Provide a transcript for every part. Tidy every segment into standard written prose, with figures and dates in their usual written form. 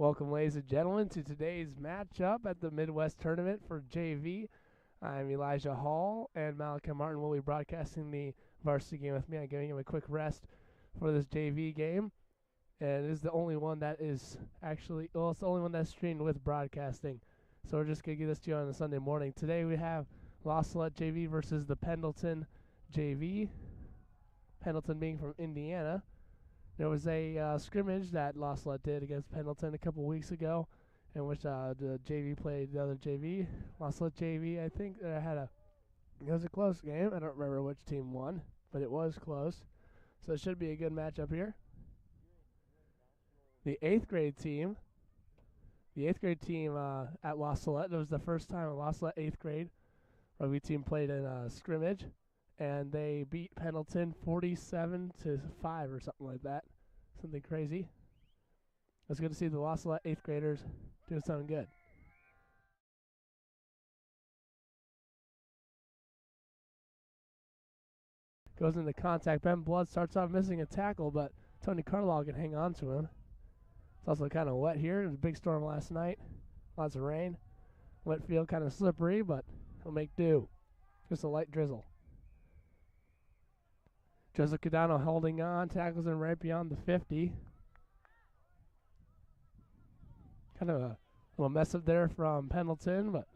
Welcome, ladies and gentlemen, to today's matchup at the Midwest Tournament for JV. I'm Elijah Hall, and Malachi Martin will be broadcasting the varsity game with me. I'm giving him a quick rest for this JV game. And it is the only one that is actually, well, it's the only one that's streamed with broadcasting. So we're just going to get this to you on a Sunday morning. Today we have Salette JV versus the Pendleton JV. Pendleton being from Indiana. There was a scrimmage that Salette did against Pendleton a couple weeks ago, in which the JV played the other JV. Salette JV, I think, it was a close game. I don't remember which team won, but it was close. So it should be a good matchup here. The 8th grade team at Salette, it was the first time a Salette 8th grade rugby team played in a scrimmage, and they beat Pendleton 47-5 or something like that. Something crazy. It's good to see the Salette 8th graders doing something good. Goes into contact. Ben Blood starts off missing a tackle, but Tony Carlisle can hang on to him. It's also kind of wet here. There was a big storm last night. Lots of rain. Wet field, kind of slippery, but it'll make do. Just a light drizzle. Joseph Cadano holding on. Tackles him right beyond the 50. Kind of a little mess up there from Pendleton, but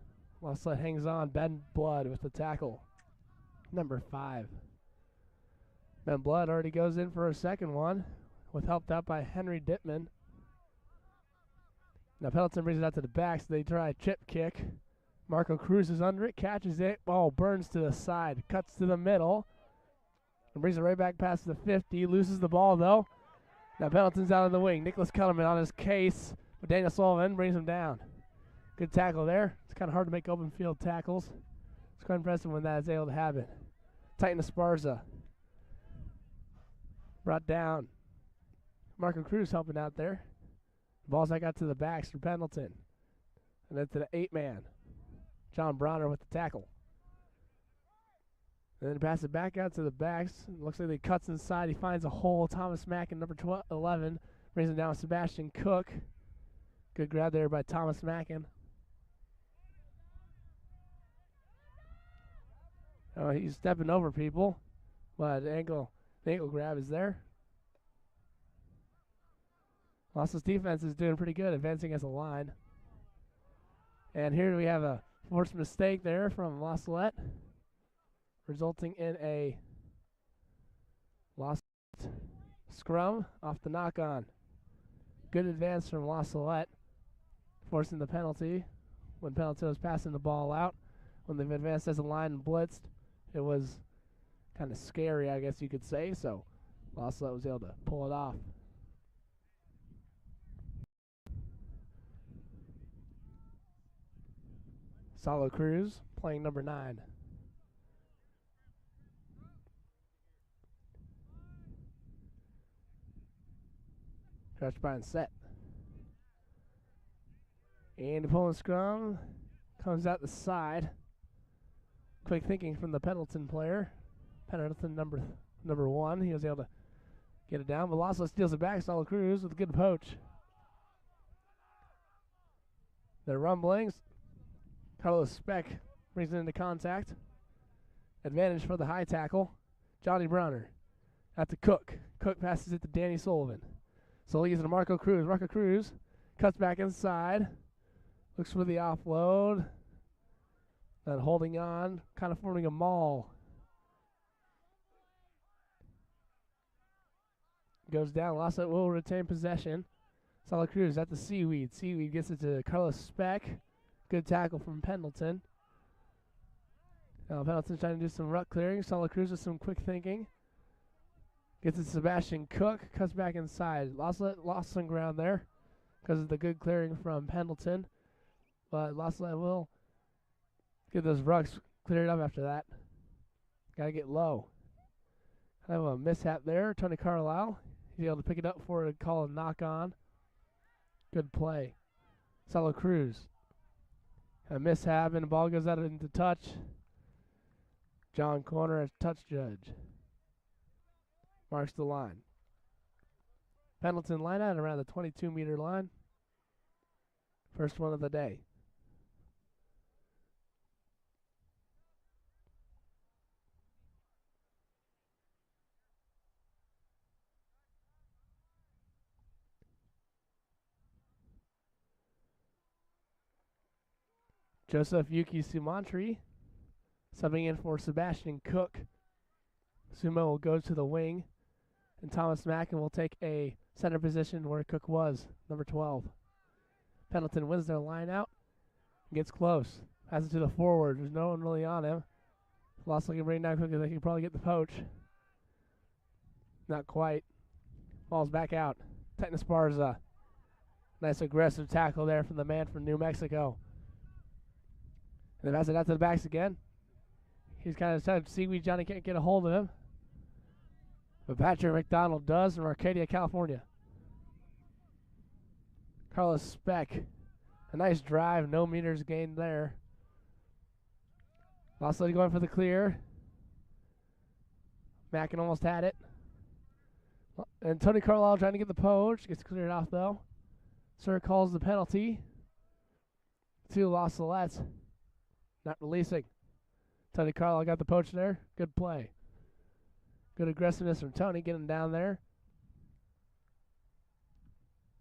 Salette hangs on. Ben Blood with the tackle. Number 5. Ben Blood already goes in for a second one, with helped out by Henry Dittman. Now Pendleton brings it out to the back, so they try a chip kick. Marco Cruz is under it, catches it. Oh, burns to the side, cuts to the middle, and brings it right back past the 50. Loses the ball, though. Now Pendleton's out on the wing. Nicholas Kellerman on his case, but Daniel Sullivan brings him down. Good tackle there. It's kind of hard to make open field tackles. It's quite impressive when that is able to happen. Titan Esparza brought down. Marco Cruz helping out there. Balls that got to the backs for Pendleton. And then to the 8-man. John Bronner with the tackle. And then pass it back out to the backs. It looks like he cuts inside. He finds a hole. Thomas Mackin, number 11, brings him down with Sebastian Cook. Good grab there by Thomas Mackin. He's stepping over people, but the ankle grab is there. Lossless defense is doing pretty good, advancing as a line. And here we have a forced mistake there from Salette, resulting in a lost scrum off the knock-on. Good advance from Salette, forcing the penalty when Pendleton was passing the ball out. When they've advanced as a line and blitzed, it was kind of scary, I guess you could say, so Salette was able to pull it off. Salo Cruz playing number 9. Crouch by and set. And the pulling scrum comes out the side. Quick thinking from the Pendleton player. Pendleton number 1. He was able to get it down, but Salette steals it back. Salo Cruz with a good poach. The rumblings. Carlos Speck brings it into contact. Advantage for the high tackle. Johnny Browner out to Cook. Cook passes it to Danny Sullivan. So he gives it to Marco Cruz. Marco Cruz cuts back inside. Looks for the offload. Then holding on, kind of forming a maul. Goes down. Salette will retain possession. Salette Cruz at the Seaweed. Seaweed gets it to Carlos Speck. Good tackle from Pendleton. Now Pendleton's trying to do some ruck clearing. Salette Cruz with some quick thinking. Gets it to Sebastian Cook. Cuts back inside. Salette lost some ground there because of the good clearing from Pendleton. But Salette will get those rucks cleared up after that. Got to get low. Kind of a mishap there. Tony Carlisle. He's able to pick it up for a call a knock on. Good play. Salette Cruz. A mishap, and the ball goes out into touch. John Corner as touch judge. Marks the line. Pendleton line out around the 22-meter line. First one of the day. Joseph Yuki Sumantri subbing in for Sebastian Cook. Sumo will go to the wing, and Thomas Mackin will take a center position where Cook was, number 12. Pendleton wins their line out, gets close, passes to the forward. There's no one really on him. Lost looking bring down Cook, they can probably get the poach. Not quite. Ball's back out. Titan Esparza. Nice aggressive tackle there from the man from New Mexico. And they pass it out to the backs again. He's kind of sad. Seaweed Johnny can't get a hold of him. But Patrick McDonald does from Arcadia, California. Carlos Speck. A nice drive. No meters gained there. Lossley going for the clear. Mackin almost had it. And Tony Carlisle trying to get the poach. Gets cleared off though. Sir calls the penalty. 2 lost Salette. Not releasing. Tony Carlisle got the poach there. Good play. Good aggressiveness from Tony. Get him down there.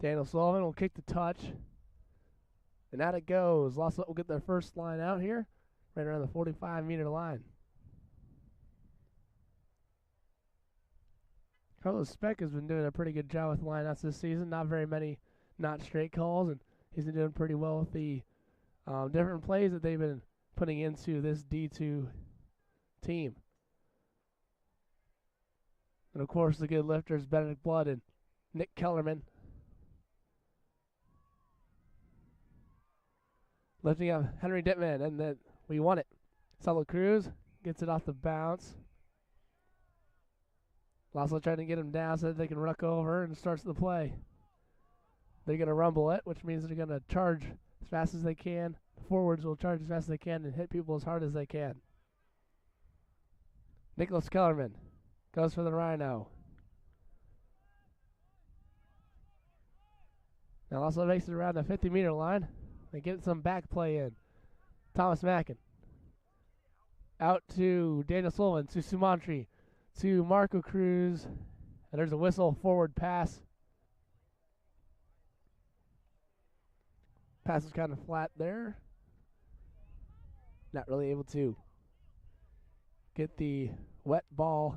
Daniel Sullivan will kick the touch. And out it goes. Losslet will get their first line out here. Right around the 45-meter line. Carlos Speck has been doing a pretty good job with lineouts this season. Not very many not straight calls. And he's been doing pretty well with the different plays that they've been putting into this D2 team. And of course the good lifters, Benedict Blood and Nick Kellerman. Lifting up Henry Dittman, and then we won it. Salo Cruz gets it off the bounce. Lasso trying to get him down so that they can ruck over, and starts the play. They're going to rumble it, which means they're going to charge as fast as they can. The forwards will charge as fast as they can and hit people as hard as they can. Nicholas Kellerman goes for the Rhino. Now also makes it around the 50-meter line. They get some back play in. Thomas Mackin. Out to Daniel Sullivan, to Sumantri, to Marco Cruz. And there's a whistle, forward pass. Pass is kind of flat there. Not really able to get the wet ball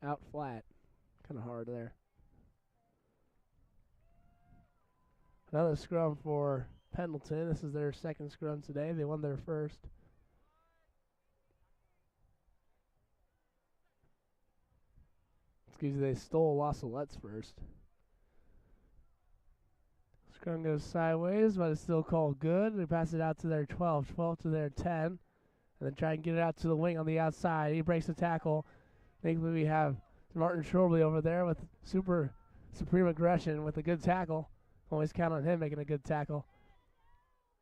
out flat. Kind of hard there. Another scrum for Pendleton. This is their second scrum today. They won their first. Excuse me, they stole Los Alette's first. Scrum goes sideways, but it's still called good. They pass it out to their 12, 12 to their 10, and then try and get it out to the wing on the outside. He breaks the tackle. Thankfully, we have Martin Shorbley over there with supreme aggression with a good tackle. Always count on him making a good tackle.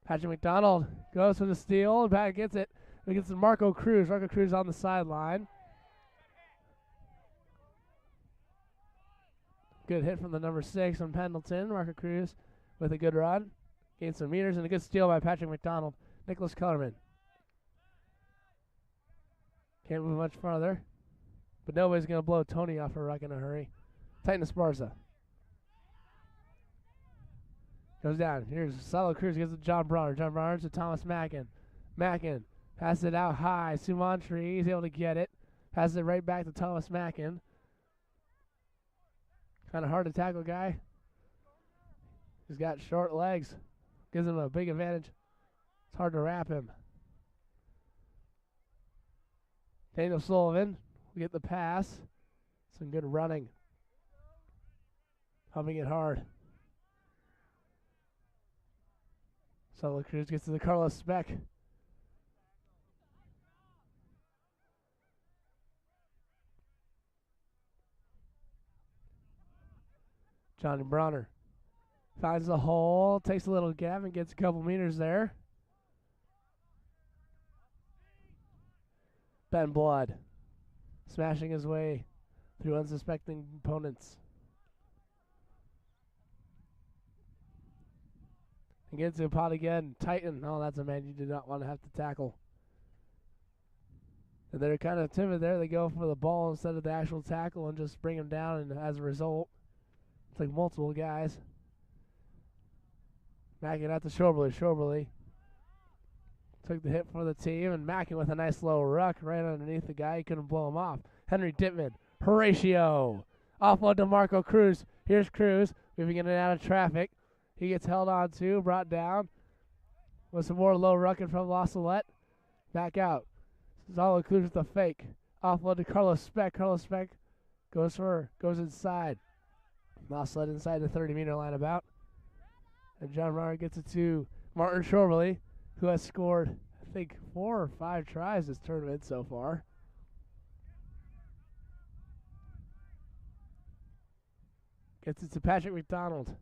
Patrick McDonald goes for the steal, and Pat gets it. He gets to Marco Cruz. Marco Cruz on the sideline. Good hit from the number 6 on Pendleton. Marco Cruz with a good run. Gains some meters, and a good steal by Patrick McDonald. Nicholas Kellerman. Can't move much farther. But nobody's going to blow Tony off a ruck in a hurry. Titan Esparza. Goes down. Here's Salo Cruz. Gives it to John Bronner. John Bronner to Thomas Mackin. Mackin passes it out high. Sumantri. He's able to get it. Passes it right back to Thomas Mackin. Kind of hard to tackle guy. He's got short legs. Gives him a big advantage. It's hard to wrap him. Daniel Sullivan. We get the pass. Some good running. Humming it hard. Salo Cruz gets to the Carlos Speck. Johnny Bronner finds the hole, takes a little gap and gets a couple meters there. Ben Blood smashing his way through unsuspecting opponents. And get to the pot again. Tighten. Oh, that's a man you do not want to have to tackle. And they're kind of timid there. They go for the ball instead of the actual tackle and just bring him down. And as a result, it's like multiple guys. Mackin out to Shoberly. Shoberly took the hit for the team. And Mackin with a nice low ruck right underneath the guy. He couldn't blow him off. Henry Dittman. Horatio. Offload to Marco Cruz. Here's Cruz. Moving in and out of traffic. He gets held on to. Brought down. With some more low rucking from La Salette. Back out. Salette Cruz with a fake. Offload to Carlos Speck. Carlos Speck goes inside. La Salette inside the 30-meter line about. And John Ryer gets it to Martin Shoberly, who has scored, I think, 4 or 5 tries this tournament so far. Gets it to Patrick McDonald.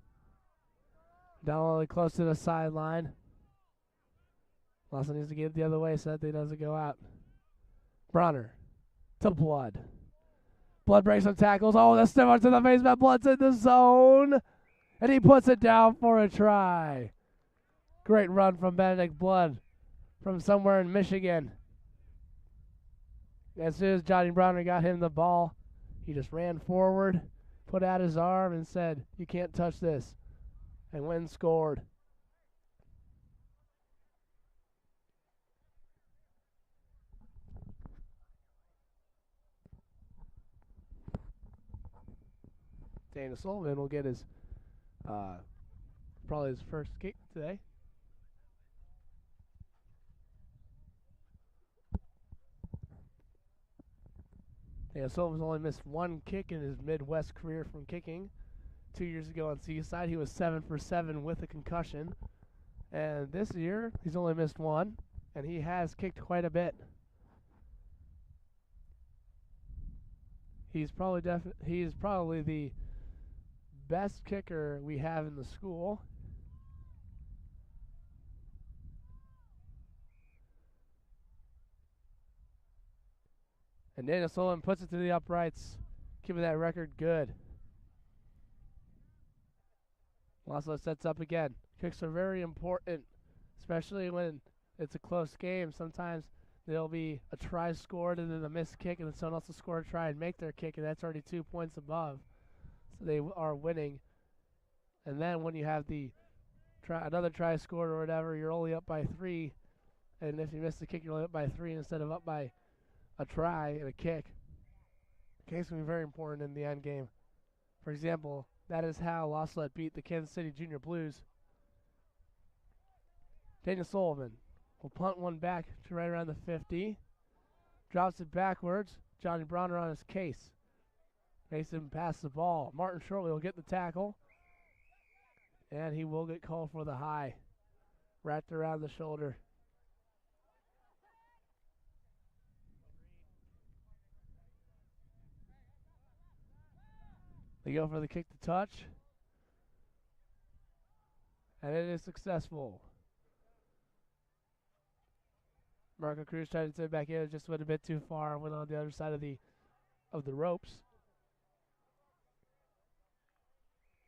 McDonald really close to the sideline. Lawson needs to get it the other way so that he doesn't go out. Bronner to Blood. Blood breaks some tackles. Oh, the stiff arm to the face, but Blood's in the zone. And he puts it down for a try. Great run from Benedict Blood from somewhere in Michigan. As soon as Johnny Bronner got him the ball, he just ran forward, put out his arm, and said, "You can't touch this," and went and scored. Dana Sullivan will get his probably his first kick today. Dana Sullivan's only missed 1 kick in his Midwest career from kicking. 2 years ago on Seaside, he was 7 for 7 with a concussion. And this year, he's only missed 1, and he has kicked quite a bit. He's probably the best kicker we have in the school. And Daniel Sullivan puts it to the uprights, keeping that record good. Laszlo sets up again. Kicks are very important, especially when it's a close game. Sometimes there'll be a try scored and then a missed kick, and then someone else will score a try and make their kick, and that's already 2 points above. So they are winning. And then when you have another try scored or whatever, you're only up by 3. And if you miss the kick, you're only up by 3 instead of up by a try and a kick. Kicks can be very important in the end game. For example, that is how La Salette beat the Kansas City Junior Blues. Daniel Sullivan will punt one back to right around the 50. Drops it backwards. Johnny Bronner on his case. Makes him pass the ball. Martin Shortley will get the tackle. And he will get called for the high. Wrapped around the shoulder. They go for the kick to touch. And it is successful. Marco Cruz tried to send it back in. It just went a bit too far. Went on the other side of the ropes.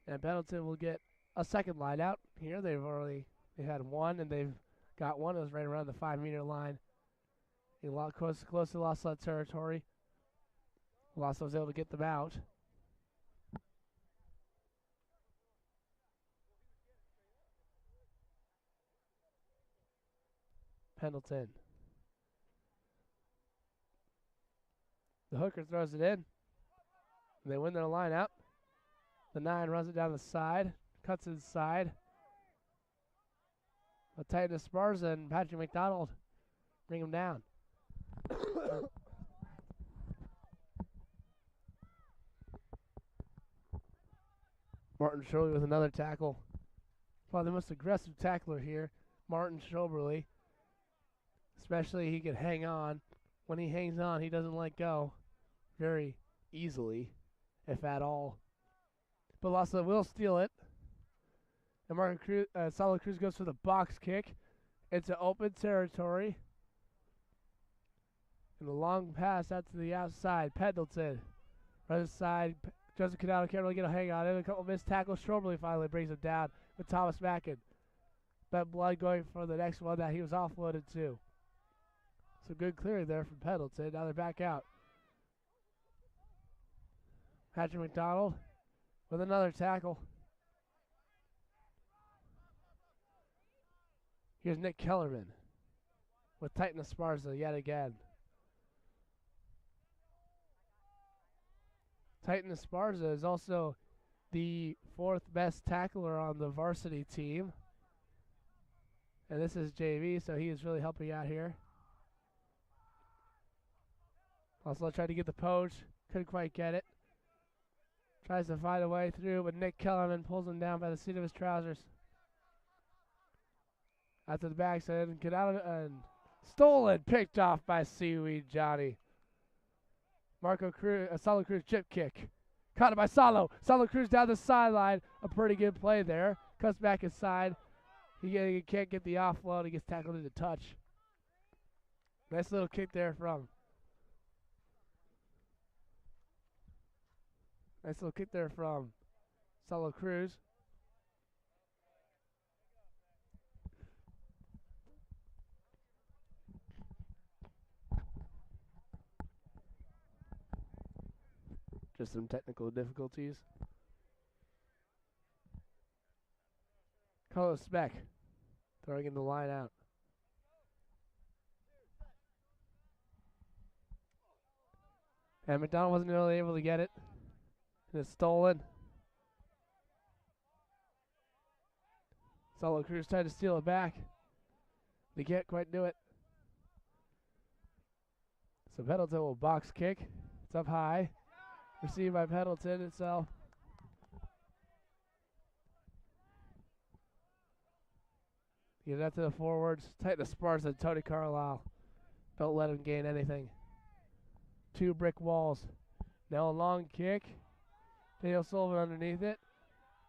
And Pendleton will get a second line out here. They had 1, and they've got 1. It was right around the 5-meter line. He close to La Salette territory. La Salette was able to get them out. Pendleton. The hooker throws it in. They win their line out. The 9 runs it down the side. Cuts inside. But Titus Sparza and Patrick McDonald bring him down. Martin Shoberly with another tackle. Probably the most aggressive tackler here, Martin Shoberly. Especially he can hang on. When he hangs on, he doesn't let go very easily, if at all. But Lassa will steal it. And Salette Cruz goes for the box kick. It's an open territory. And a long pass out to the outside. Pendleton. Right side. Joseph Canado can't really get a hang on it. A couple missed tackles. Shoberly finally brings him down with Thomas Mackin. Bet Blood going for the next one that he was offloaded to. So good clearing there from Pendleton. Now they're back out. Patrick McDonald with another tackle. Here's Nick Kellerman with Titan Esparza yet again. Titan Esparza is also the 4th best tackler on the varsity team. And this is JV, so he is really helping out here. Also tried to get the poach. Couldn't quite get it. Tries to find a way through, but Nick Kellerman pulls him down by the seat of his trousers. After the backside, get out of it, and stolen, picked off by Seaweed Johnny. Marco Cruz, Salo Cruz chip kick. Caught it by Salo. Salo Cruz down the sideline. A pretty good play there. Cuts back inside. He can't get the offload. He gets tackled into touch. Nice little kick there from. Nice little kick there from Salo Cruz. Just some technical difficulties. Carlos Speck throwing in the line out. And McDonald wasn't really able to get it. And it's stolen. Salo Cruz tried to steal it back. They can't quite do it. So Pendleton will box kick. It's up high. Received by Pendleton itself. Get that to the forwards. Tighten the Sparks and Tony Carlisle. Don't let him gain anything. 2 brick walls. Now a long kick. Daniel Sullivan underneath it.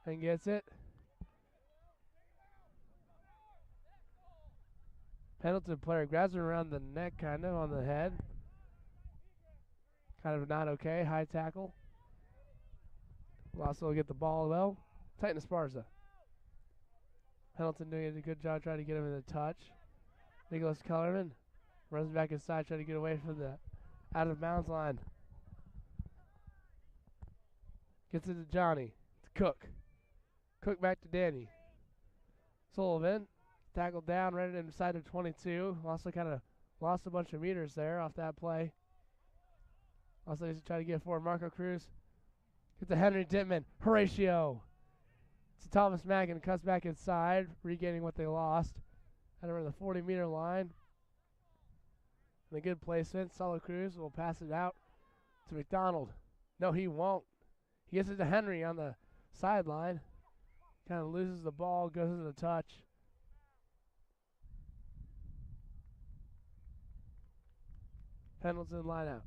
And gets it. Pendleton player grabs him around the neck, kind of, on the head. Kind of not okay. High tackle. Lasso will get the ball, though. Tighten Esparza. Pendleton doing a good job trying to get him in the touch. Nicholas Kellerman runs back inside, trying to get away from the out of bounds line. Gets it to Johnny. To Cook. Cook back to Danny. Sullivan. Tackled down right inside of 22. Also kind of lost a bunch of meters there off that play. Also he's trying to get forward. Marco Cruz. Get to Henry Dittman. Horatio. To Thomas Mackin. Cuts back inside. Regaining what they lost. At around the 40-meter line. And a good placement. Salo Cruz will pass it out to McDonald. No, he won't. He gets it to Henry on the sideline. Kind of loses the ball. Goes into the touch. Pendleton line out.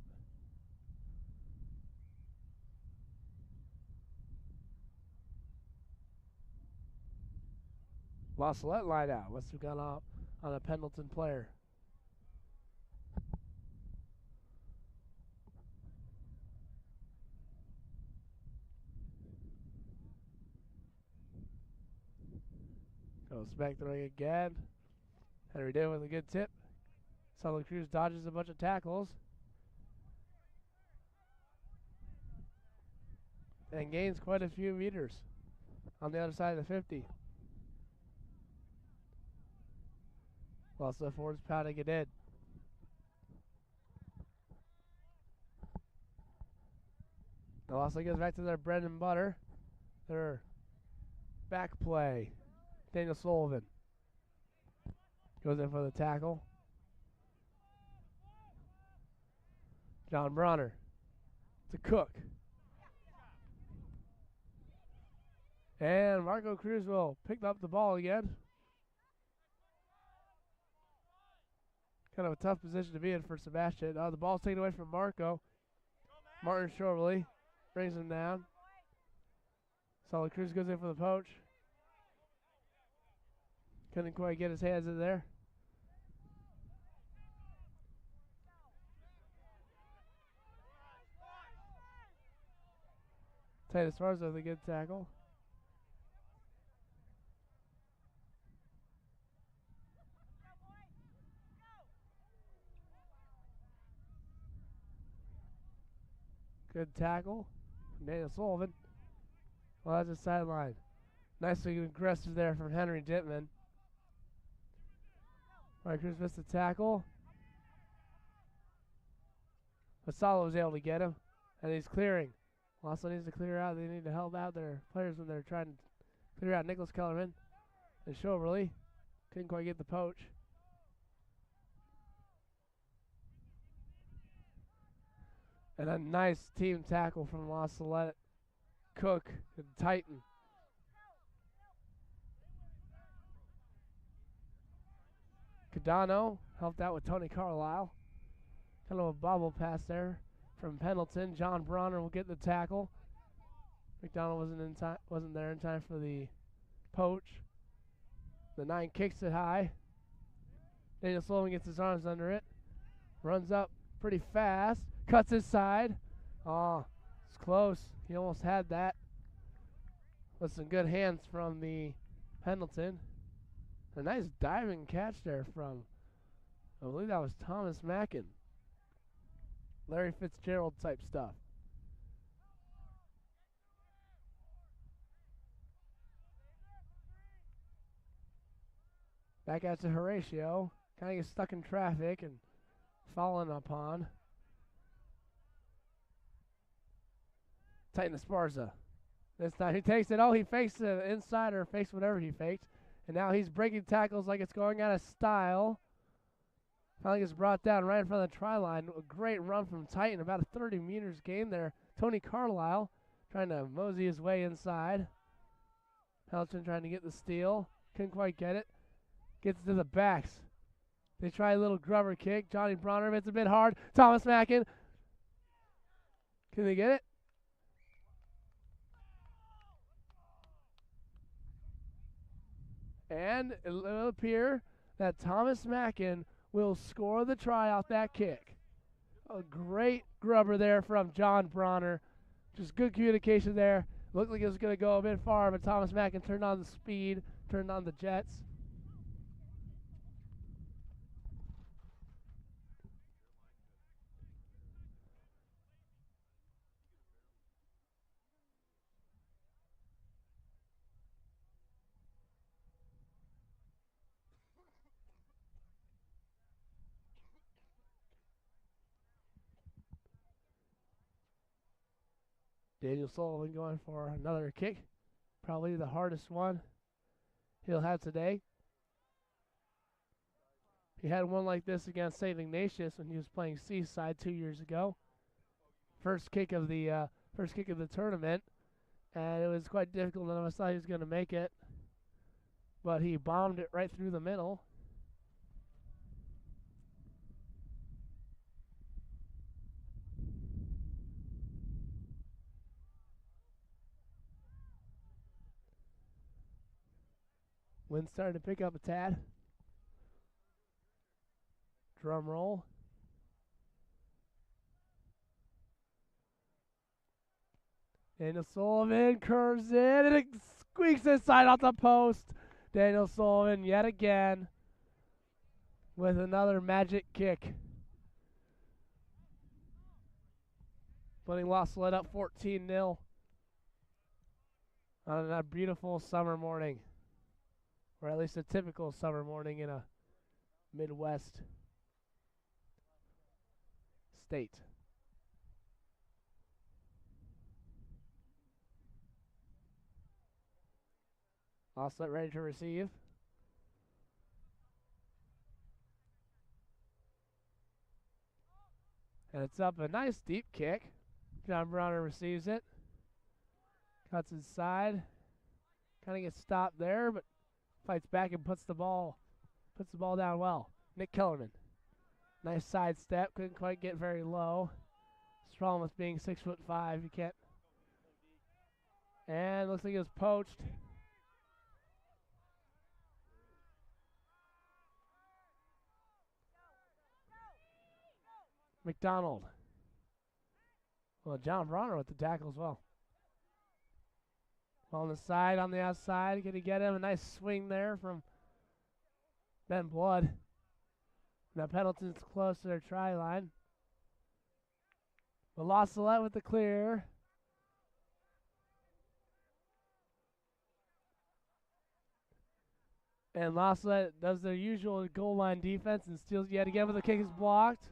Salette line out. Must have gone off on a Pendleton player. Goes back throwing again. Henry Day with a good tip. Salo Cruz dodges a bunch of tackles. And gains quite a few meters on the other side of the 50. Also, forwards pounding it in. It also goes back to their bread and butter. Their back play. Daniel Sullivan goes in for the tackle. John Bronner to Cook. And Marco Cruz will pick up the ball again. Kind of a tough position to be in for Sebastian. The ball's taken away from Marco. Martin Shorley brings him down. Salo Cruz goes in for the poach. Couldn't quite get his hands in there. Titus Farza with a good tackle. Good tackle from Daniel Sullivan. Well, that's a sideline. Nicely aggressive there from Henry Dittman. All right, Cruz missed the tackle. But Salo was able to get him, and he's clearing. Also needs to clear out. They need to help out their players when they're trying to clear out. Nicholas Kellerman and Shoverly couldn't quite get the poach. And a nice team tackle from La Salette. Cook and Titan. Cadano helped out with Tony Carlisle. Kind of a bobble pass there from Pendleton. John Bronner will get the tackle. McDonald wasn't there in time for the poach. The 9 kicks it high. Daniel Sullivan gets his arms under it. Runs up pretty fast. Cuts his side. Oh, it's close. He almost had that. With some good hands from the Pendleton. A nice diving catch there from, I believe that was Thomas Mackin. Larry Fitzgerald type stuff. Back out to Horatio. Kind of gets stuck in traffic and fallen upon. Titan Esparza. This time he takes it. Oh, he fakes the inside or fakes whatever he faked. And now he's breaking tackles like it's going out of style. Finally gets brought down right in front of the try line. A great run from Titan. About a 30 meters gain there. Tony Carlisle trying to mosey his way inside. Pendleton trying to get the steal. Couldn't quite get it. Gets to the backs. They try a little grubber kick. Johnny Bronner, it's a bit hard. Thomas Mackin. Can they get it? And it will appear that Thomas Mackin will score the try off that kick. A great grubber there from John Bronner. Just good communication there. Looked like it was going to go a bit far, but Thomas Mackin turned on the speed, turned on the jets. Daniel Sullivan going for another kick. Probably the hardest one he'll have today. He had one like this against St. Ignatius when he was playing Seaside 2 years ago. First kick of the tournament, and it was quite difficult. None of us thought he was going to make it, but he bombed it right through the middle. Wind starting to pick up a tad. Drum roll. Daniel Sullivan curves in and it squeaks inside off the post. Daniel Sullivan yet again with another magic kick. Putting La Salette up 14-0 on a beautiful summer morning. Or at least a typical summer morning in a Midwest state. All set, ready to receive. And it's up, a nice deep kick. John Bronner receives it. Cuts inside. Kind of gets stopped there, but fights back and puts the ball down well. Nick Kellerman. Nice side step. Couldn't quite get very low. It's the problem with being 6'5". You can't. And looks like it was poached. McDonald. Well, John Bronner with the tackle as well. On the side, on the outside. Can he get him? A nice swing there from Ben Blood. Now Pendleton's close to their try line. But La Salette with the clear. And La Salette does their usual goal line defense and steals yet again, but the kick is blocked.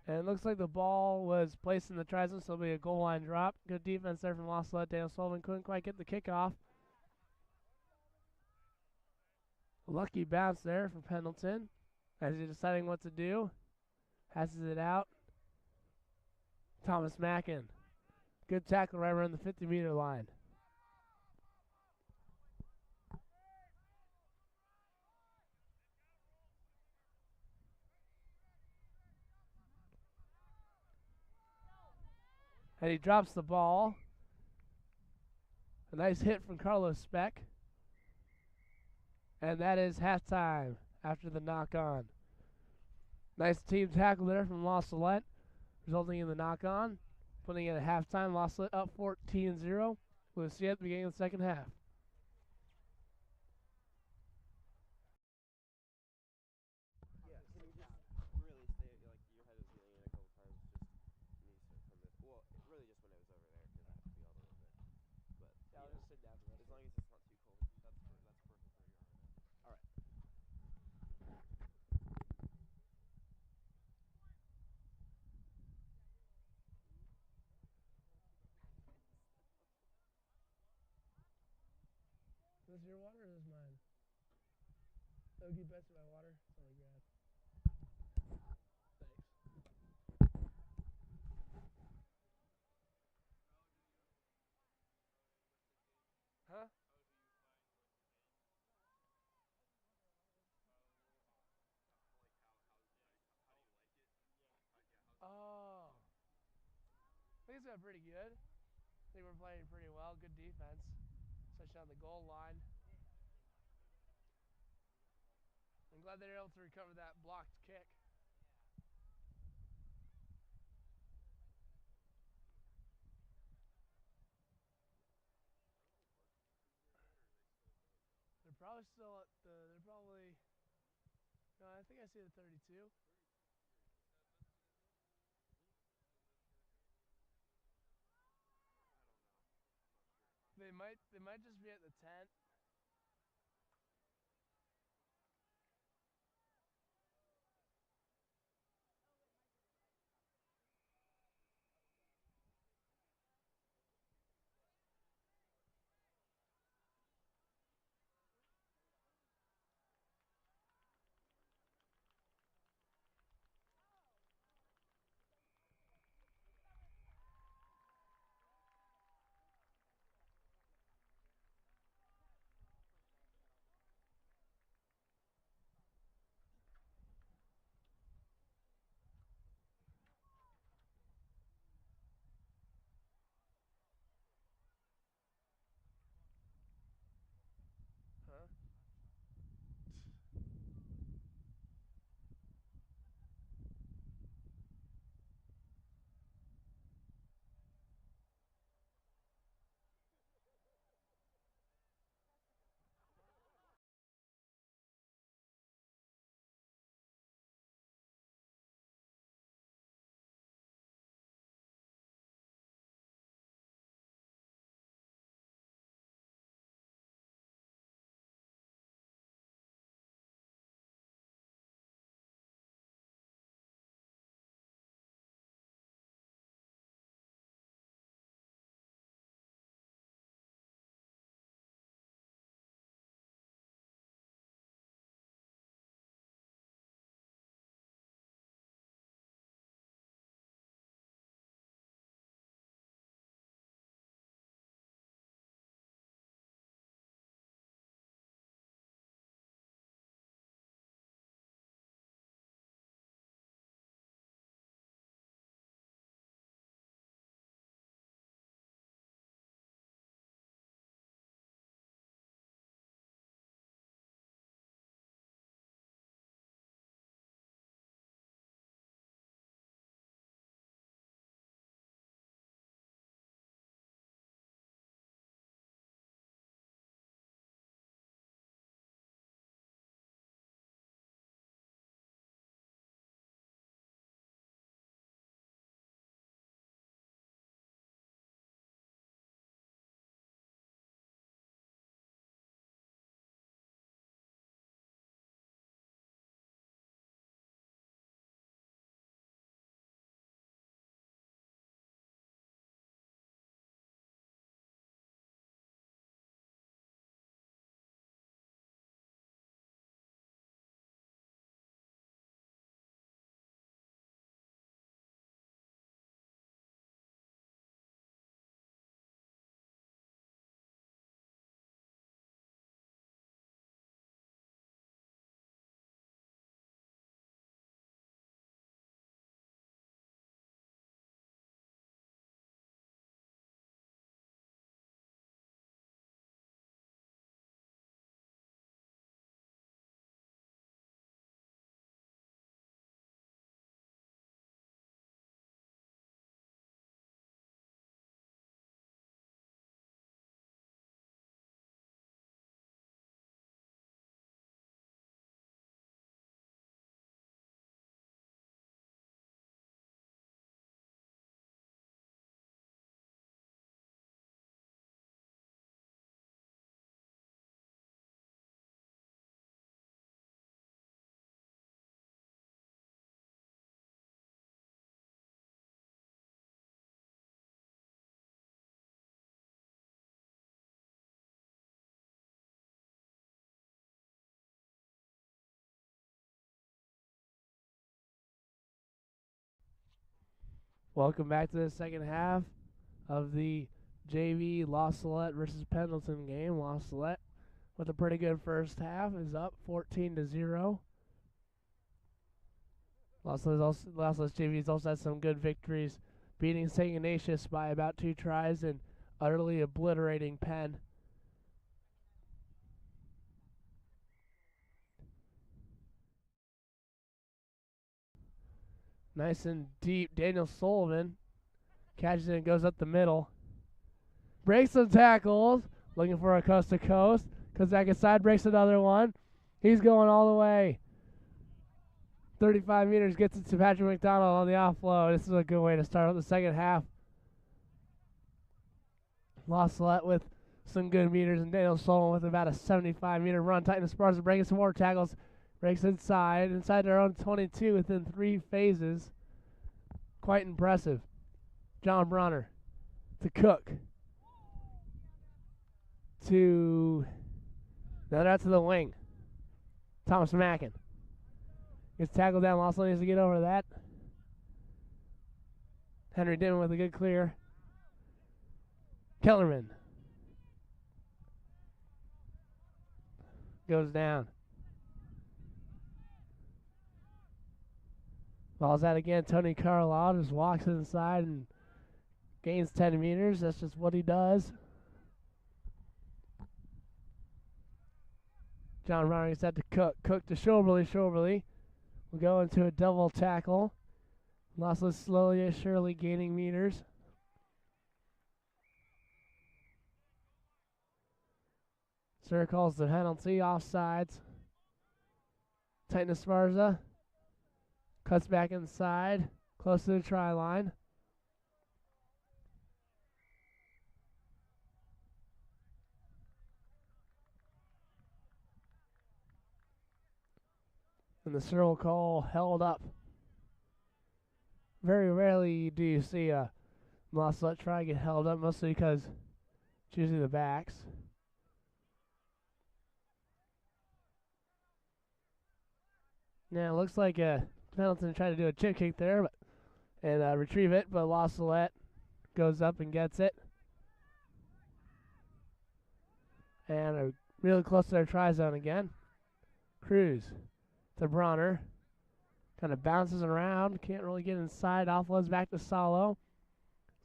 And it looks like the ball was placed in the try zone, so it'll be a goal line drop. Good defense there from La Salette. Daniel Sullivan couldn't quite get the kickoff. Lucky bounce there for Pendleton as he's deciding what to do. Passes it out. Thomas Mackin. Good tackle right around the 50-meter line. And he drops the ball. A nice hit from Carlos Speck. And that is halftime after the knock-on. Nice team tackle there from La Salette, resulting in the knock-on. Putting it at halftime, La Salette up 14-0. We'll see you at the beginning of the second half. Is this your water or is this mine? Ogie, best my water. That's all I grab. Thanks. Huh? Oh. I think it's been pretty good. I think we're playing pretty well. Good defense, especially on the goal line. I'm glad they were able to recover that blocked kick. They're probably still at the. They're probably. No, I think I see the 32. They might. They might just be at the 10. Welcome back to the second half of the JV Los Salette versus Pendleton game. Los Salette, with a pretty good first half, is up 14-0. Los Salett's JV has also had some good victories, beating St. Ignatius by about 2 tries and utterly obliterating Penn. Nice and deep. Daniel Sullivan catches it and goes up the middle. Breaks some tackles. Looking for a coast to coast. Comes back inside, breaks another one. He's going all the way. 35 meters, gets it to Patrick McDonald on the offload. This is a good way to start out the second half. Los Salette with some good meters, and Daniel Sullivan with about a 75-meter run. Titan Esparza breaking some more tackles. Breaks inside their own 22 within 3 phases. Quite impressive. John Bronner to Cook. Now they're out to the wing. Thomas Mackin gets tackled down. Los needs to get over that. Henry Dimon with a good clear. Kellerman goes down. Ball's out again. Tony Carlisle just walks inside and gains 10 meters. That's just what he does. John Bronner gets that to Cook. Cook to Shoberly. Shoberly will go into a double tackle. Lossless slowly and surely gaining meters. Sir calls the penalty. Offsides. Titan Esparza cuts back inside, close to the try line. And the Sir will call held up. Very rarely do you see a Los Salette try get held up, mostly because it's usually the backs. Now it looks like Pendleton tried to do a chip kick there and retrieve it, but Los Salette goes up and gets it. And are really close to their try zone again. Cruz to Bronner. Kind of bounces around. Can't really get inside. Offloads back to Salo.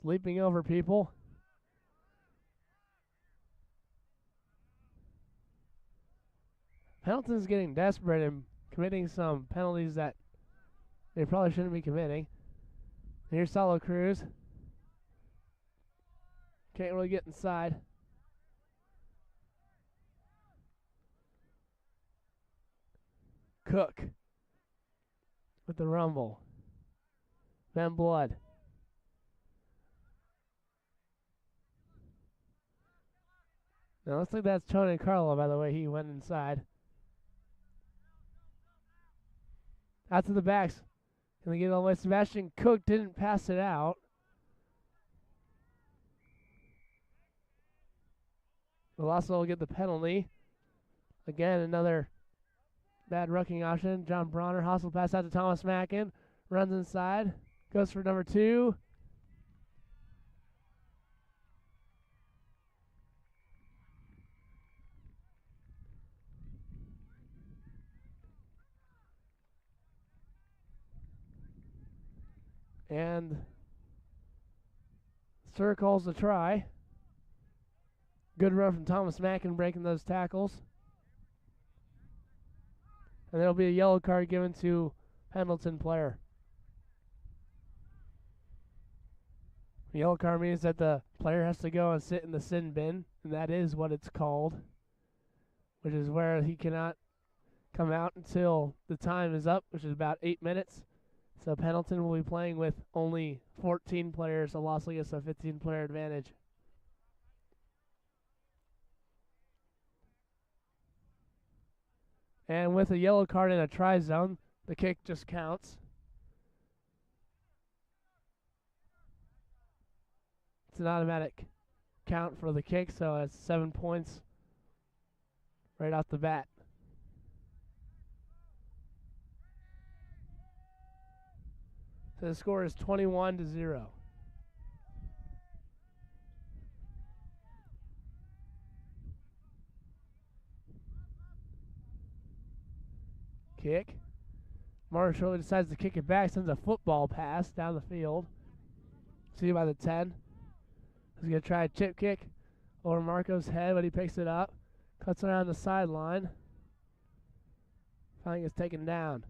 Leaping over people. Pendleton's getting desperate and committing some penalties that they probably shouldn't be committing. Here's Salo Cruz. Can't really get inside. Cook with the rumble. Ben Blood. Now looks like that's Tony Carlo, by the way. He went inside. Out to the backs. Can they get it all the way? Sebastian Cook didn't pass it out. Veloso will get the penalty. Again, another bad rucking option. John Bronner, hostile pass out to Thomas Mackin. Runs inside. Goes for number 2. And Sir calls the try. Good run from Thomas Mackin breaking those tackles. And there'll be a yellow card given to Pendleton player. The yellow card means that the player has to go and sit in the sin bin, and that is what it's called, which is where he cannot come out until the time is up, which is about 8 minutes. So Pendleton will be playing with only 14 players. So Los gets a 15-player advantage. And with a yellow card in a try zone, the kick just counts. It's an automatic count for the kick, so it's 7 points right off the bat. So the score is 21-0. Kick. Marshall decides to kick it back, sends a football pass down the field. See by the 10. He's going to try a chip kick over Marco's head, but he picks it up. Cuts around the sideline. Finally gets taken down.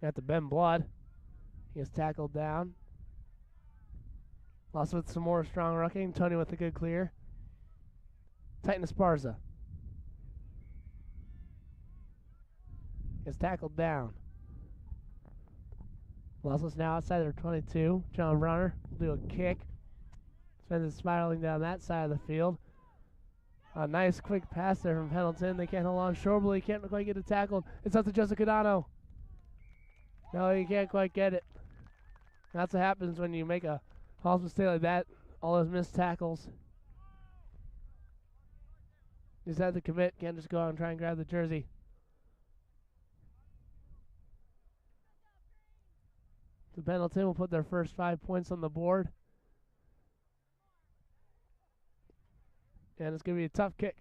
Got the Ben Blood. He gets tackled down. Lost with some more strong rucking. Tony with a good clear. Titan Esparza. Gets tackled down. Lossless now outside their 22. John Brunner will do a kick. Spends it spiraling down that side of the field. A nice quick pass there from Pendleton. They can't hold on. Shorbely can't quite get it tackled. It's up to Jessica Cadano. No, you can't quite get it. That's what happens when you make a false mistake like that. All those missed tackles. You just have to commit. Can't just go out and try and grab the jersey. So Pendleton will put their first 5 points on the board. And it's going to be a tough kick.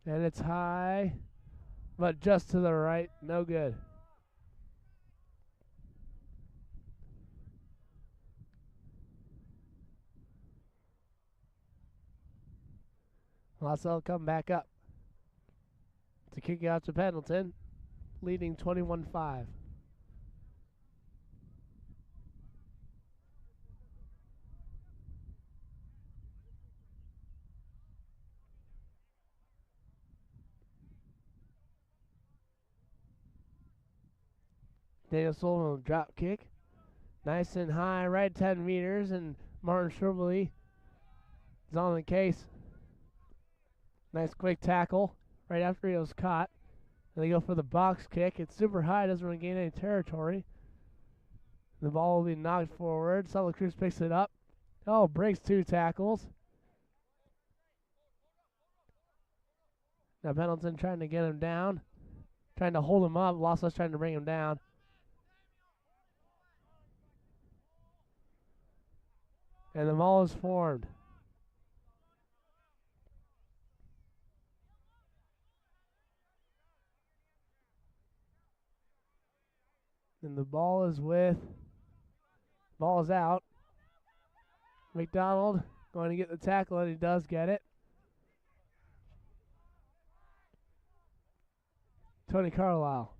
And it's high, but just to the right. No good. Lasso will come back up to kick it out to Pendleton, leading 21-5. Daniel Sullivan will drop kick. Nice and high, right 10 meters, and Martin Shorbely is on the case. Nice quick tackle right after he was caught. And they go for the box kick. It's super high, doesn't really gain any territory. The ball will be knocked forward. Salette Cruz picks it up. Oh, breaks 2 tackles. Now Pendleton trying to get him down. Trying to hold him up. Lossless trying to bring him down. And the ball is formed. And the ball is out. McDonald going to get the tackle, and he does get it. Tony Carlisle.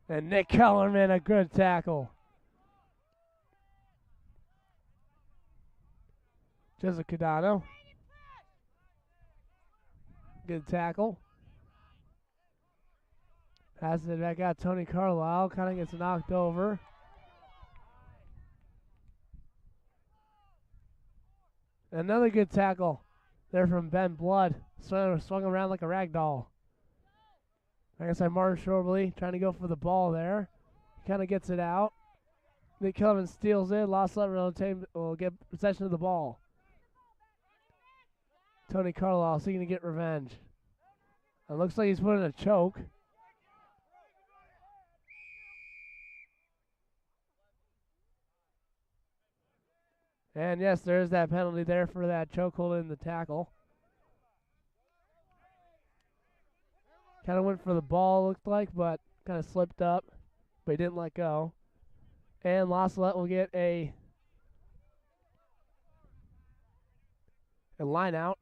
And Nick Kellerman, a good tackle. Jessica Cadano. Good tackle. Passes it back out. Tony Carlisle kind of gets knocked over. Another good tackle there from Ben Blood. Swung around like a rag doll. Like I said, Martin Shorbely trying to go for the ball there. He kind of gets it out. Nick Kellerman steals it. Lost Lever will get possession of the ball. Tony Carlisle seeking to get revenge. It looks like he's putting a choke. And yes, there's that penalty there for that chokehold in the tackle. Kind of went for the ball, looked like, but kind of slipped up. But he didn't let go. And Salette will get a line out.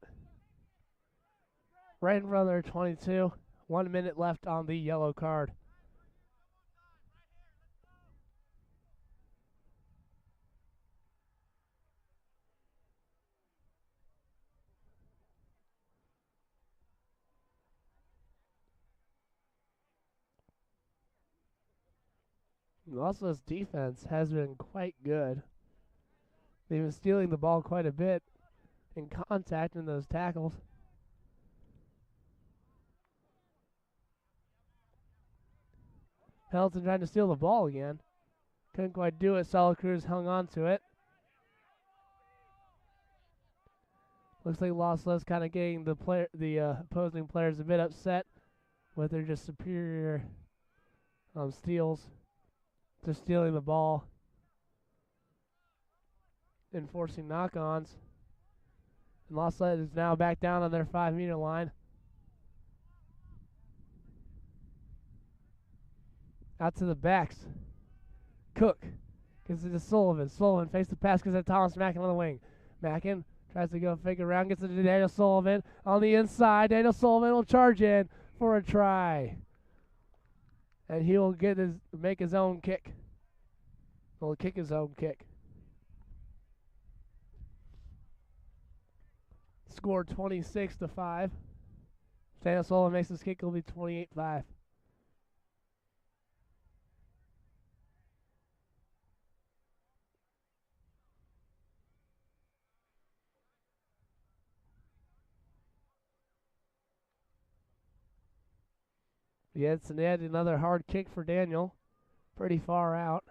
Right in front of their 22. 1 minute left on the yellow card. Losslow's defense has been quite good. They've been stealing the ball quite a bit in contact in those tackles. Pendleton trying to steal the ball again. Couldn't quite do it. Salette Cruz hung on to it. Looks like Losslow's kind of getting the opposing players a bit upset with their just superior steals. Just stealing the ball and forcing knock-ons. And Losslet is now back down on their 5-meter line. Out to the backs. Cook gives it to Sullivan. Sullivan fakes the pass, gives it to Thomas Mackin on the wing. Mackin tries to go fake around, gets it to Daniel Sullivan on the inside. Daniel Sullivan will charge in for a try. And he will make his own kick. Will kick his own kick. Score 26-5. Daniel Sullivan makes this kick, it'll be 28-5. Yeah, it's another hard kick for Daniel. Pretty far out.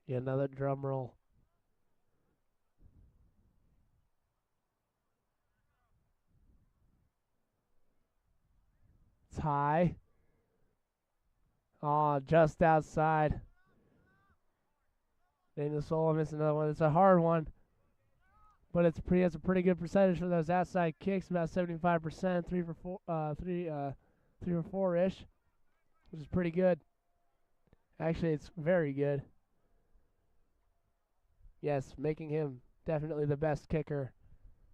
Yeah, another drum roll. It's high. Oh, just outside. Daniel Sullivan missed another one. It's a hard one, but it's a pretty good percentage for those outside kicks, about 75%, 3 for 4-ish, which is pretty good. Actually, it's very good. Yes, making him definitely the best kicker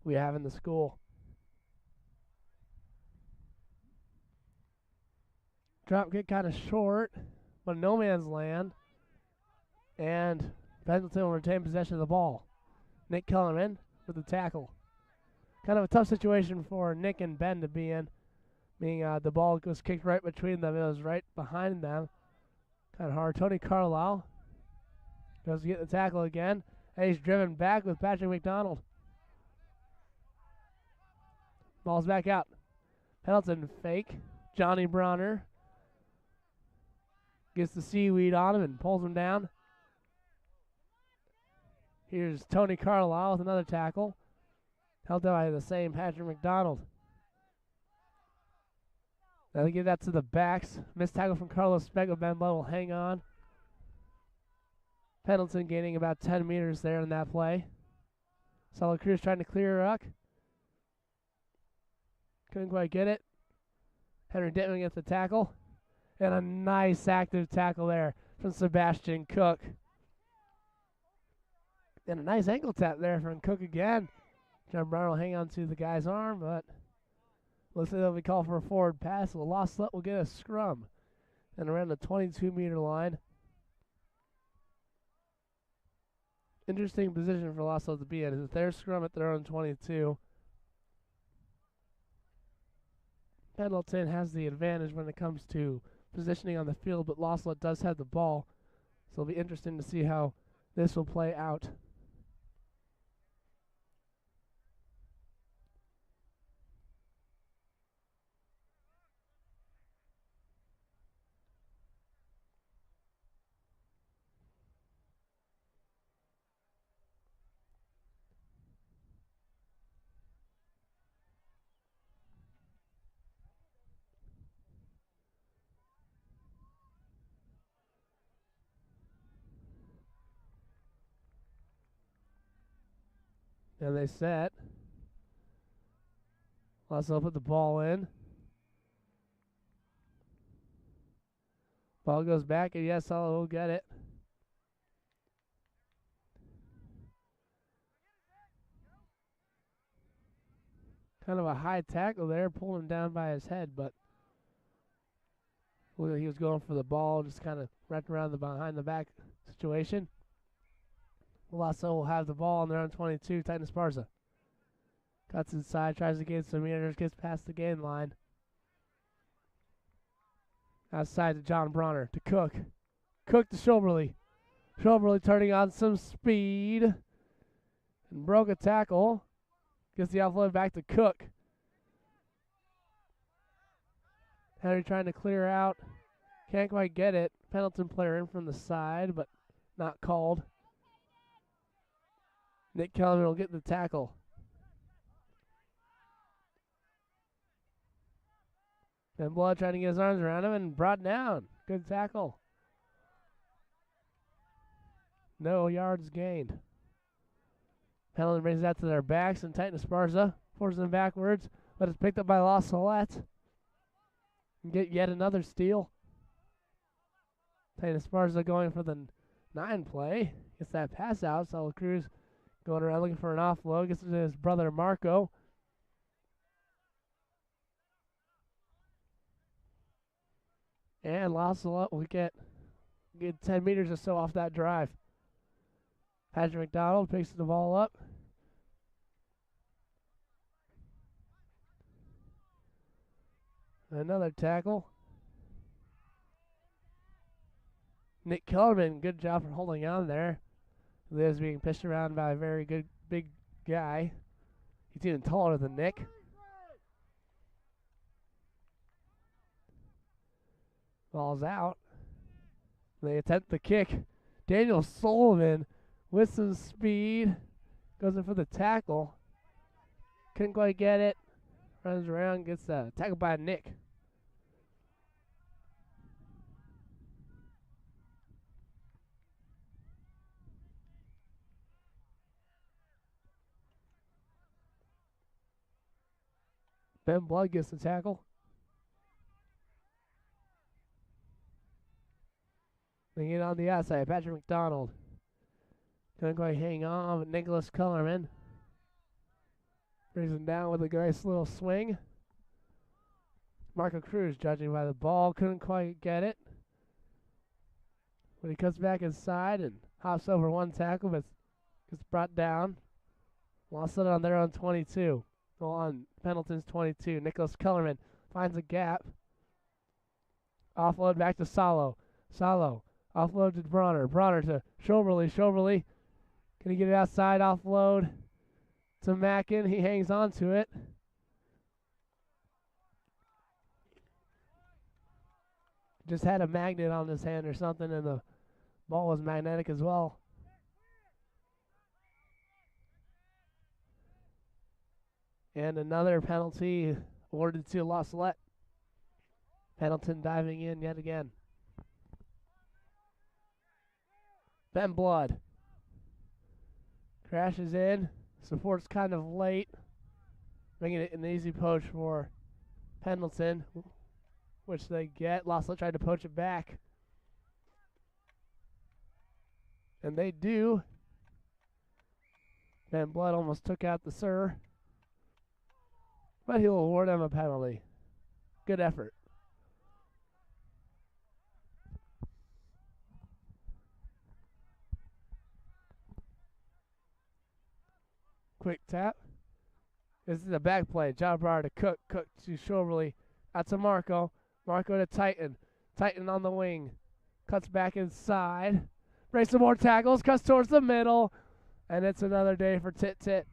we have in the school. Drop kick kind of short, but no man's land. And Pendleton will retain possession of the ball. Nick Kellerman with the tackle. Kind of a tough situation for Nick and Ben to be in. Being the ball was kicked right between them. It was right behind them. Kind of hard. Tony Carlisle goes to get the tackle again. And he's driven back with Patrick McDonald. Ball's back out. Pendleton fake. Johnny Bronner gets the seaweed on him and pulls him down. Here's Tony Carlisle with another tackle. Held out by the same Patrick McDonald. Now they give that to the backs. Missed tackle from Carlos Speck, but Ben Blood will hang on. Pendleton gaining about 10 meters there in that play. Salette Cruz trying to clear a ruck. Couldn't quite get it. Henry Dittman gets the tackle. And a nice active tackle there from Sebastian Cook. And a nice ankle tap there from Cook again. John Brown will hang on to the guy's arm, but looks like they'll be called for a forward pass. So the lost slut will get a scrum. And around the 22-meter line. Interesting position for lost slut to be in. Is their scrum at their own 22. Pendleton has the advantage when it comes to positioning on the field, but Losslet does have the ball. So it'll be interesting to see how this will play out. And they set. Losslet put the ball in. Ball goes back, and yes, I'll get it. Kind of a high tackle there, pulling him down by his head, but he was going for the ball, just kind of wrapped around the behind the back situation. Lasso will have the ball on their own 22. Titan Esparza cuts inside, tries to gain some meters, gets past the gain line. Outside to John Bronner, to Cook. Cook to Shoberly. Shoberly turning on some speed. And broke a tackle. Gets the offload back to Cook. Henry trying to clear out. Can't quite get it. Pendleton player in from the side, but not called. Nick Kellerman will get the tackle. Ben Blood trying to get his arms around him and brought down. Good tackle. No yards gained. Pendleton brings that to their backs, and Titan Esparza forces them backwards, but it's picked up by La Salette. And get yet another steal. Titan Esparza going for the 9 play. Gets that pass out. Salette Cruz going around looking for an offload. Gets it to his brother Marco. And La Salette will get 10 meters or so off that drive. Patrick McDonald picks the ball up. Another tackle. Nick Kellerman, good job for holding on there. Liz being pitched around by a very good big guy. He's even taller than Nick. Ball's out. They attempt the kick. Daniel Sullivan with some speed goes in for the tackle. Couldn't quite get it. Runs around, gets tackled by Nick. Ben Blood gets the tackle. They get on the outside. Patrick McDonald. Couldn't quite hang on, but Nicholas Kellerman brings him down with a nice little swing. Marco Cruz judging by the ball. Couldn't quite get it. But he cuts back inside and hops over one tackle, but gets brought down. Lost it on their own 22. Well, on Pendleton's 22. Nicholas Kellerman finds a gap. Offload back to Salo. Salo. Offload to Bronner. Bronner to Shoberly. Shoberly. Can he get it outside? Offload to Mackin. He hangs on to it. Just had a magnet on his hand or something, and the ball was magnetic as well. And another penalty awarded to La Salette. Pendleton diving in yet again. Ben Blood crashes in. Support's kind of late, making it an easy poach for Pendleton, which they get. La Salette tried to poach it back. And they do. Ben Blood almost took out the Sir, but he'll award him a penalty. Good effort. Quick tap. This is a back play. John Breyer to Cook. Cook to Shoberly. Out to Marco. Marco to Titan. Titan on the wing. Cuts back inside. Breaks some more tackles. Cuts towards the middle. And it's another day for Tit Tit.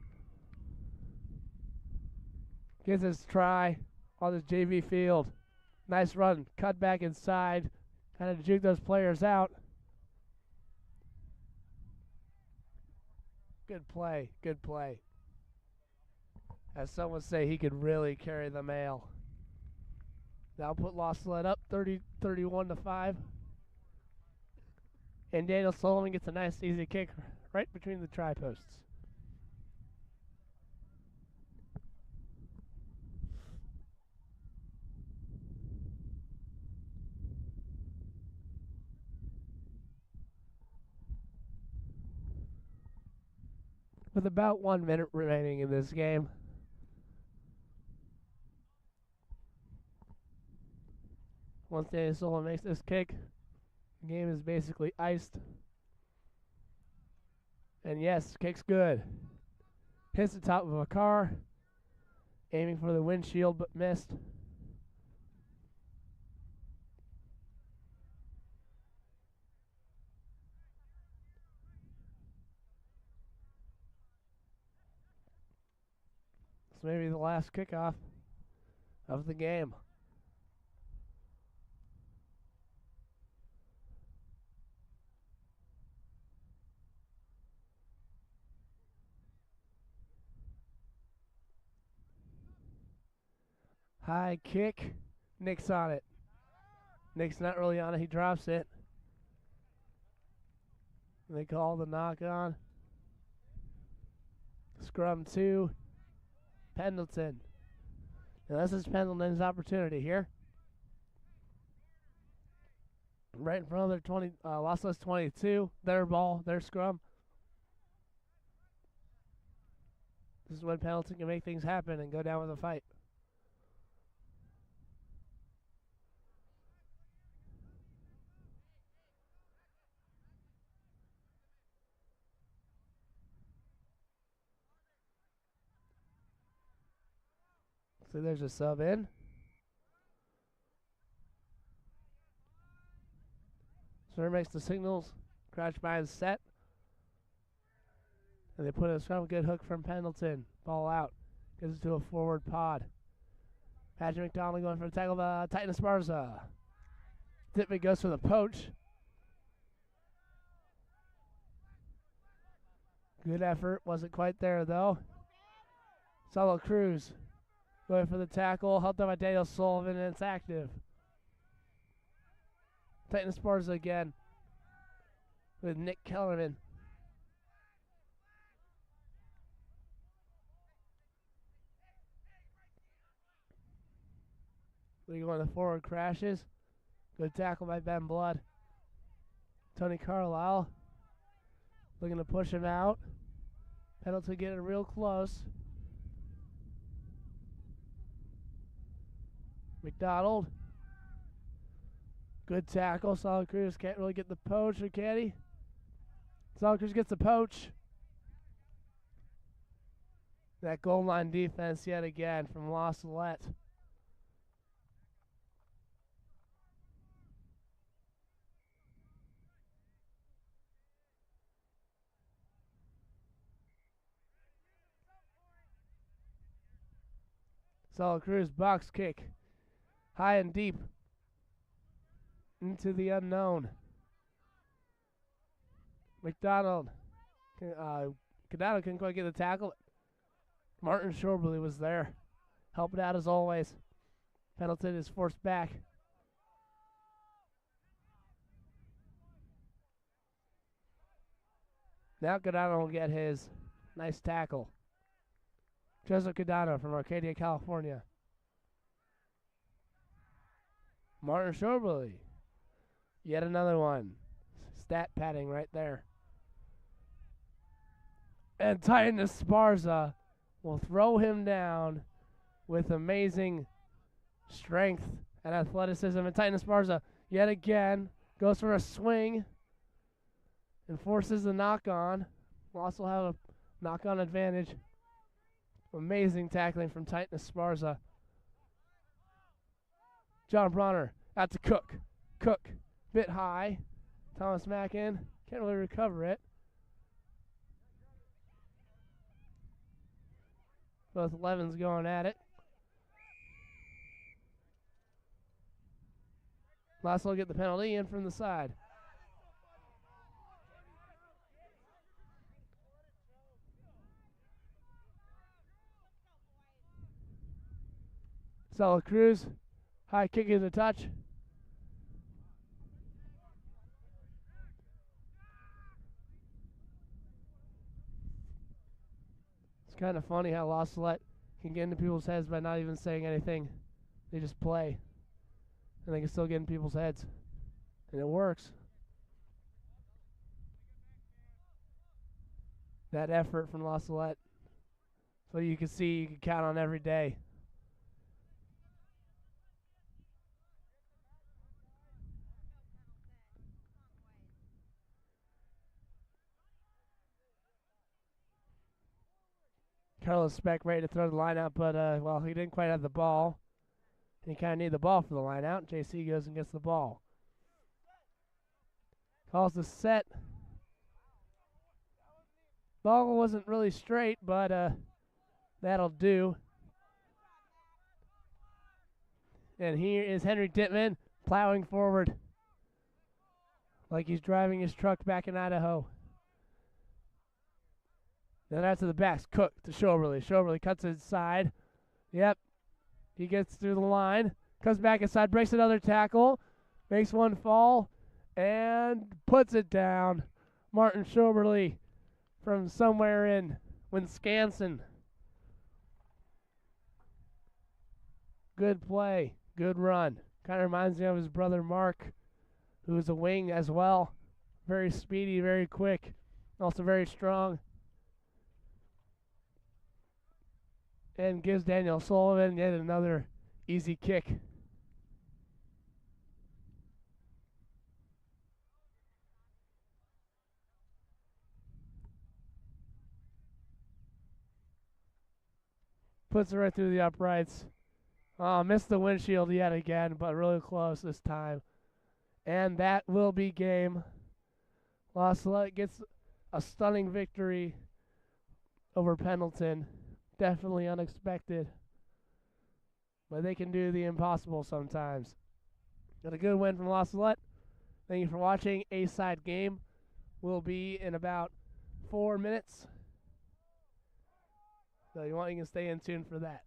Gets his try on this JV field. Nice run. Cut back inside. Kind of juke those players out. Good play. Good play. As some would say, he could really carry the mail. That'll put La Salette up 31-5. And Daniel Sullivan gets a nice easy kick right between the try posts. With about 1 minute remaining in this game, Once Daniel Sullivan makes this kick, the game is basically iced. And yes, kick's good. Hits the top of a car, aiming for the windshield but missed. It's maybe the last kickoff of the game. High kick. Nick's on it. Nick's not really on it. He drops it. They call the knock on. Scrum 2. Pendleton. Now this is Pendleton's opportunity here. Right in front of their 20, lossless 22. Their ball, their scrum. This is when Pendleton can make things happen and go down with a fight. So there's a sub in. Sir makes the signals. Crouch behind set. And they put a scrum. Good hook from Pendleton. Ball out. Gets it to a forward pod. Patrick McDonald going for a tackle by Titan Esparza. Tippett goes for the poach. Good effort. Wasn't quite there though. Solo Cruz going for the tackle. Helped out by Daniel Sullivan, and it's active. Titan Esparza again with Nick Kellerman. We go on the forward crashes. Good tackle by Ben Blood. Tony Carlisle looking to push him out. Pendleton getting real close. McDonald. Good tackle. Solid Cruz can't really get the poach, or can he? Solid Cruz gets the poach. That goal line defense yet again from Salette. Solid Cruz box kick. High and deep. Into the unknown. McDonald. Cadano couldn't quite get the tackle. Martin Shorbely was there. Helping out as always. Pendleton is forced back. Now Cadano will get his nice tackle. Joseph Cadano from Arcadia, California. Martin Shorbely. Yet another one. Stat padding right there. And Titan Esparza will throw him down with amazing strength and athleticism. And Titan Esparza, yet again, goes for a swing and forces the knock-on. We'll also have a knock-on advantage. Amazing tackling from Titan Esparza. John Bronner out to Cook. Cook, bit high. Thomas Mackin can't really recover it. Both Levins going at it. Lasso will get the penalty in from the side. Solid Cruz. High kick is a touch. It's kind of funny how Salette can get into people's heads by not even saying anything. They just play. And they can still get in people's heads. And it works. That effort from Salette. So you can see, you can count on every day. Carlos Speck ready to throw the line out, but, well, he didn't quite have the ball. He kind of needed the ball for the line out. JC goes and gets the ball. Calls the set. Ball wasn't really straight, but that'll do. And here is Henry Dittman plowing forward like he's driving his truck back in Idaho. Then out to the backs. Cook to Shoberly. Shoberly cuts inside. Yep. He gets through the line. Comes back inside. Breaks another tackle. Makes one fall. And puts it down. Martin Shoberly from somewhere in Wisconsin. Good play. Good run. Kind of reminds me of his brother Mark, who is a wing as well. Very speedy, very quick. Also very strong. And gives Daniel Sullivan yet another easy kick. Puts it right through the uprights. Missed the windshield yet again, but really close this time. And that will be game. Salette gets a stunning victory over Pendleton. Definitely unexpected. But they can do the impossible sometimes. Got a good win from Salette. Thank you for watching. A-side game will be in about 4 minutes. So you can stay in tune for that.